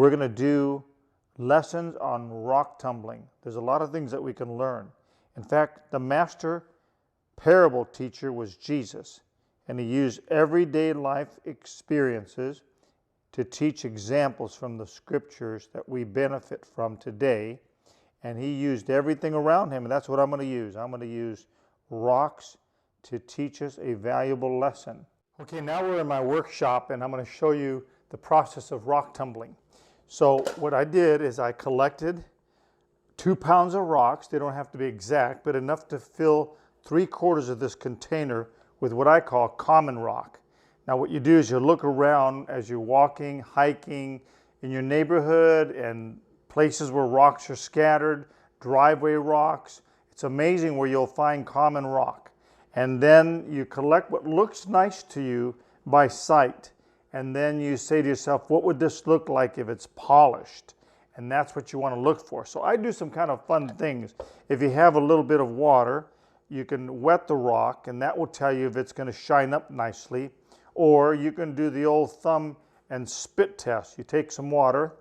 we're going to do lessons on rock tumbling. There's a lot of things that we can learn. In fact, the master parable teacher was Jesus, and he used everyday life experiences to teach examples from the scriptures that we benefit from today. And he used everything around him, and that's what I'm going to use. I'm going to use rocks to teach us a valuable lesson. Okay, now we're in my workshop, and I'm going to show you the process of rock tumbling. So what I did is I collected 2 pounds of rocks. They don't have to be exact, but enough to fill 3/4 of this container with what I call common rock. Now what you do is you look around as you're walking, hiking in your neighborhood and places where rocks are scattered, driveway rocks. It's amazing where you'll find common rock. And then you collect what looks nice to you by sight. And then you say to yourself, what would this look like if it's polished? And that's what you want to look for. So I do some kind of fun things. If you have a little bit of water, you can wet the rock, and that will tell you if it's going to shine up nicely. Or you can do the old thumb and spit test. You take some water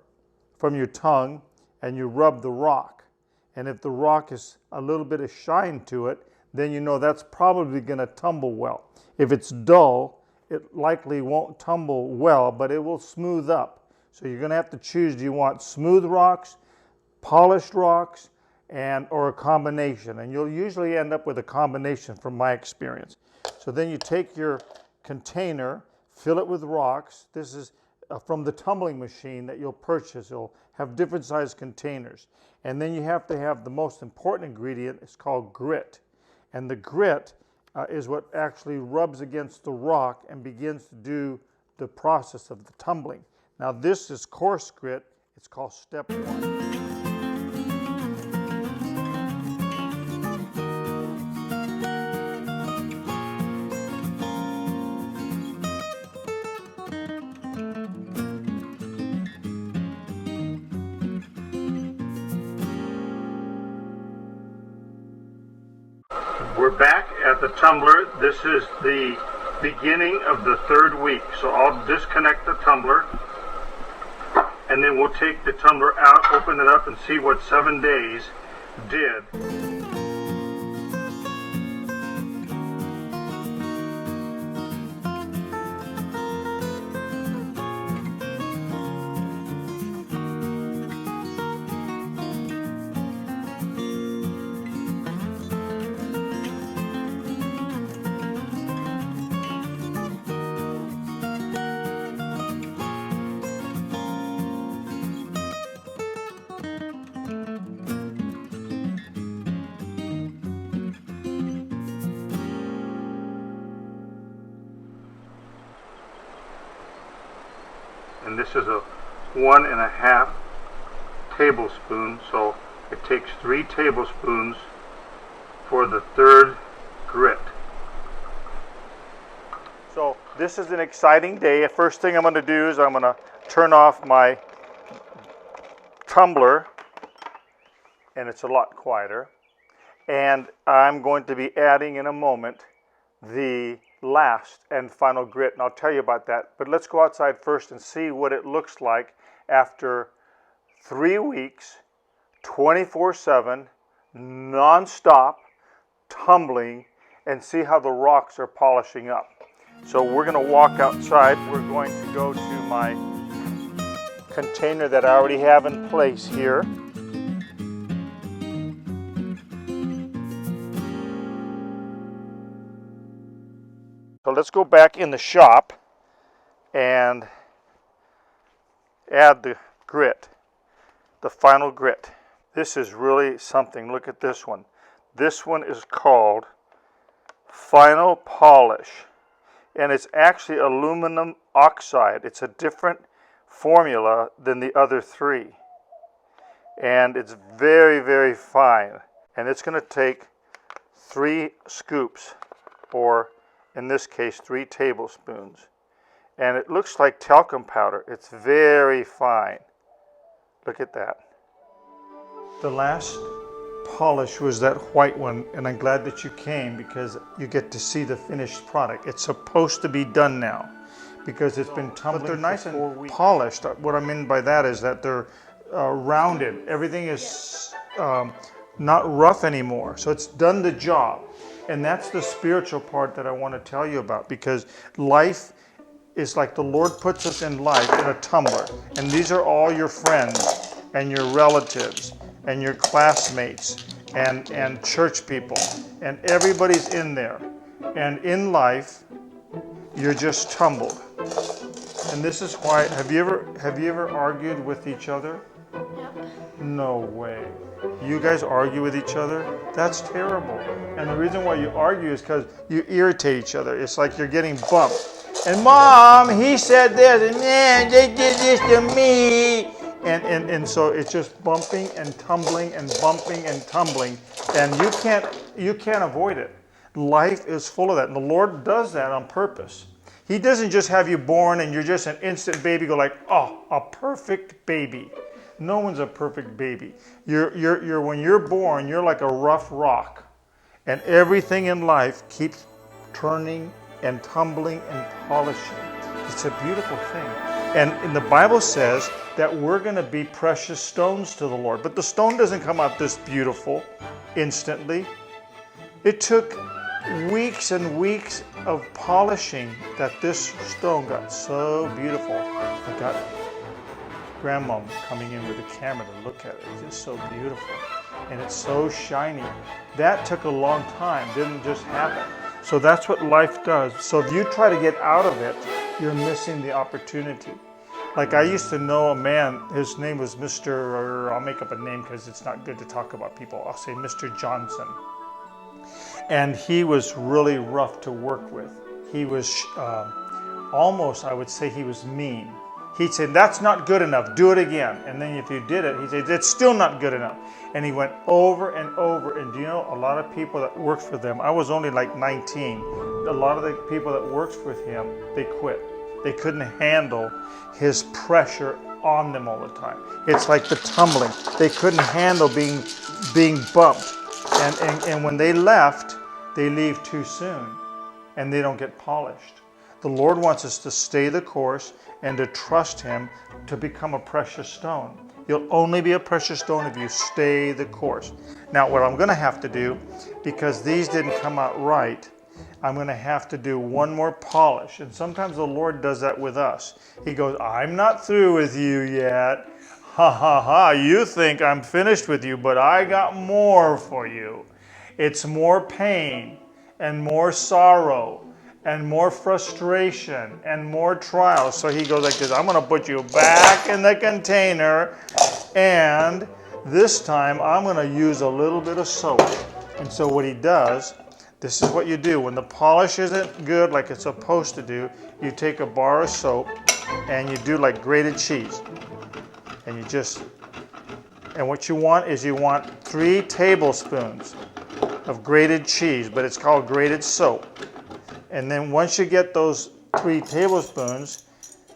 from your tongue and you rub the rock. And if the rock is a little bit of shine to it, then you know that's probably going to tumble well. If it's dull, it likely won't tumble well, but it will smooth up. So you're going to have to choose, do you want smooth rocks, polished rocks, or a combination? And you'll usually end up with a combination from my experience. So then you take your container, fill it with rocks. This is from the tumbling machine that you'll purchase. It'll have different sized containers. And then you have to have the most important ingredient. It's called grit. And the grit is what actually rubs against the rock and begins to do the process of the tumbling. Now this is coarse grit. It's called step 1. We're back at the tumbler. This is the beginning of the 3rd week. So I'll disconnect the tumbler, and then we'll take the tumbler out, open it up, and see what 7 days did. And this is a 1.5 tablespoon, so it takes 3 tablespoons for the 3rd grit. So this is an exciting day. First thing I'm going to do is I'm going to turn off my tumbler, and it's a lot quieter. And I'm going to be adding in a moment the last and final grit, and I'll tell you about that. But let's go outside first and see what it looks like after 3 weeks, 24/7, non-stop tumbling, and see how the rocks are polishing up. So we're going to walk outside. We're going to go to my container that I already have in place here. So let's go back in the shop and add the grit, the final grit. This is really something. Look at this one. This one is called Final Polish, and it's actually aluminum oxide. It's a different formula than the other 3, and it's very, very fine. And it's going to take 3 scoops, or in this case 3 tablespoons, and it looks like talcum powder. It's very fine. Look at that. The last polish was that white one, and I'm glad that you came because you get to see the finished product. It's supposed to be done now, because it's been tumbling. But they're nice and polished. What I mean by that is that they're rounded. Everything is not rough anymore. So it's done the job. And that's the spiritual part that I want to tell you about, because life is like the Lord puts us in life in a tumbler. And these are all your friends and your relatives and your classmates and church people. And everybody's in there. And in life, you're just tumbled. And this is why, have you ever argued with each other? Yep. No way. You guys argue with each other? That's terrible. And the reason why you argue is because you irritate each other. It's like you're getting bumped. And Mom, he said this, and man, they did this to me. And so it's just bumping and tumbling and bumping and tumbling. And you can't avoid it. Life is full of that. And the Lord does that on purpose. He doesn't just have you born and you're just an instant baby, go like, oh, a perfect baby. No one's a perfect baby. When you're born, you're like a rough rock. And everything in life keeps turning and tumbling and polishing. It's a beautiful thing. And the Bible says that we're going to be precious stones to the Lord. But the stone doesn't come out this beautiful instantly. It took weeks and weeks of polishing that this stone got so beautiful. I got Grandma coming in with a camera to look at it. It's just so beautiful. And it's so shiny. That took a long time, didn't just happen. So that's what life does. So if you try to get out of it, you're missing the opportunity. Like I used to know a man, his name was Mr., I'll make up a name because it's not good to talk about people. I'll say Mr. Johnson. And he was really rough to work with. He was almost, I would say he was mean. He'd say, that's not good enough, do it again. And then if you did it, he'd say, that's still not good enough. And he went over and over. And do you know, a lot of people that worked for them, I was only like 19. A lot of the people that worked with him, they quit. They couldn't handle his pressure on them all the time. It's like the tumbling. They couldn't handle being bumped. And when they left, they leave too soon and they don't get polished. The Lord wants us to stay the course and to trust Him to become a precious stone. You'll only be a precious stone if you stay the course. Now, what I'm going to have to do, because these didn't come out right, I'm going to have to do one more polish. And sometimes the Lord does that with us. He goes, I'm not through with you yet. Ha ha ha, you think I'm finished with you, but I got more for you. It's more pain and more sorrow and more frustration and more trials. So he goes like this, I'm going to put you back in the container, and this time I'm going to use a little bit of soap. And so what he does, this is what you do. When the polish isn't good like it's supposed to do, you take a bar of soap and you do like grated cheese. And and what you want is 3 tablespoons of grated cheese, but it's called grated soap. And then once you get those 3 tablespoons,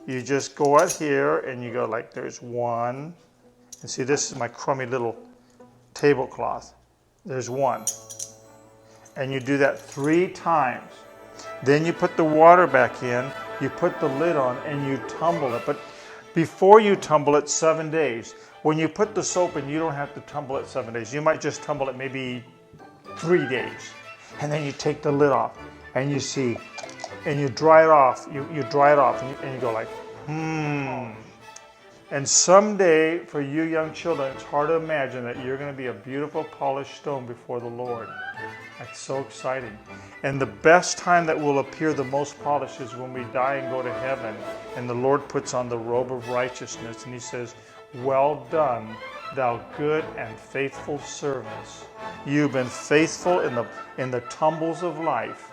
you just go out here and you go like, there's 1. And see, this is my crummy little tablecloth. There's 1. And you do that 3 times. Then you put the water back in, you put the lid on, and you tumble it. But before you tumble it, 7 days. When you put the soap in, you don't have to tumble it 7 days. You might just tumble it maybe 3 days. And then you take the lid off, and you see, and you dry it off. You dry it off, and you go like, And someday, for you young children, it's hard to imagine that you're going to be a beautiful polished stone before the Lord. That's so exciting. And the best time that will appear the most polished is when we die and go to heaven, and the Lord puts on the robe of righteousness, and He says, well done, thou good and faithful servant. You've been faithful in the tumbles of life,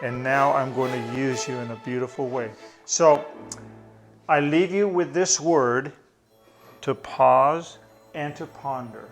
and now I'm going to use you in a beautiful way. So I leave you with this word to pause and to ponder.